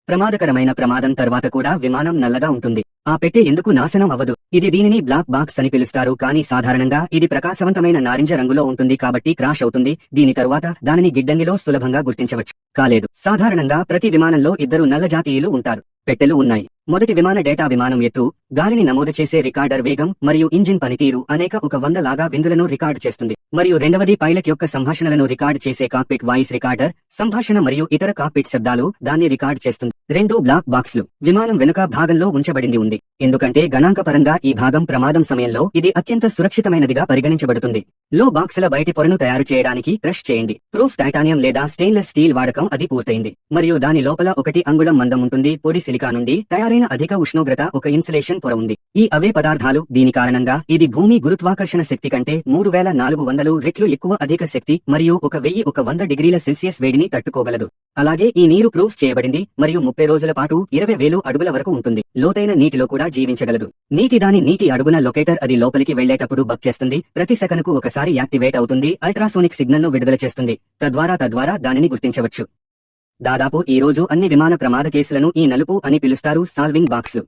ప్రమాదకరమైన ప్రమాదం తర్వాత కూడా విమానం నల్లగా ఉంటుంది. ఆ పెట్టె ఎందుకు నాశనం అవ్వదు? ఇది దీనిని బ్లాక్ బాక్స్ అని పిలుస్తారు, కానీ సాధారణంగా ఇది ప్రకాశవంతమైన నారింజ రంగులో ఉంటుంది కాబట్టి క్రాష్ అవుతుంది. దీని తరువాత దానిని గిడ్డంగిలో సులభంగా గుర్తించవచ్చు. కాలేదు. సాధారణంగా ప్రతి విమానంలో ఇద్దరు నల్ల జాతీయులు ఉంటారు. పెట్టెలు ఉన్నాయి. మొదటి విమాన డేటా విమానం ఎత్తు, గాలిని నమోదు చేసే రికార్డర్ వేగం మరియు ఇంజిన్ పనితీరు అనేక ఒక 100 లాగా విందులను రికార్డు చేస్తుంది. మరియు రెండవది పైలట్ యొక్క సంభాషణలను రికార్డు చేసే కాక్పిట్ వాయిస్ రికార్డర్, సంభాషణ మరియు ఇతర కాక్పిట్ శబ్దాలు దాన్ని రికార్డు చేస్తుంది. 2 బ్లాక్ బాక్స్లు విమానం వెనుక భాగంలో ఉంచబడింది ఉంది, ఎందుకంటే గణాంకపరంగా ఈ భాగం ప్రమాదం సమయంలో ఇది అత్యంత సురక్షితమైనదిగా పరిగణించబడుతుంది. లో బాక్సుల బయటి పొరను తయారు చేయడానికి క్రష్ చేయండి. ప్రూఫ్ టైటానియం లేదా స్టెయిన్లెస్ స్టీల్ వాడకం అది పూర్తయింది, మరియు దాని లోపల 1 అంగుళం మందం ఉంటుంది. పొడి సిలికా నుండి తయారైన అధిక ఉష్ణోగ్రత ఒక ఇన్సులేషన్ పొర ఉంది. ఈ అవే పదార్థాలు దీని కారణంగా ఇది భూమి గురుత్వాకర్షణ శక్తి కంటే 3400 రెట్లు ఎక్కువ అధిక శక్తి మరియు 1100 డిగ్రీల సెల్సియస్ వేడిని తట్టుకోగలదు. అలాగే ఈ నీరు ప్రూఫ్ చేయబడింది మరియు 30 రోజుల పాటు 20,000 అడుగుల వరకు ఉంటుంది. లోతైన నీటిలో కూడా జీవించగలదు. నీటి అడుగున లొకేటర్ అది లోపలికి వెళ్లేటప్పుడు బక్ చేస్తుంది. ప్రతి సెకనుకు ఒకసారి యాక్టివేట్ అవుతుంది. అల్ట్రాసోనిక్ సిగ్నల్ ను విడుదల చేస్తుంది, తద్వారా దానిని గుర్తించవచ్చు. దాదాపు ఈ రోజు అన్ని విమాన ప్రమాద కేసులను ఈ నలుపు అని పిలుస్తారు సాల్వింగ్ బాక్స్లు.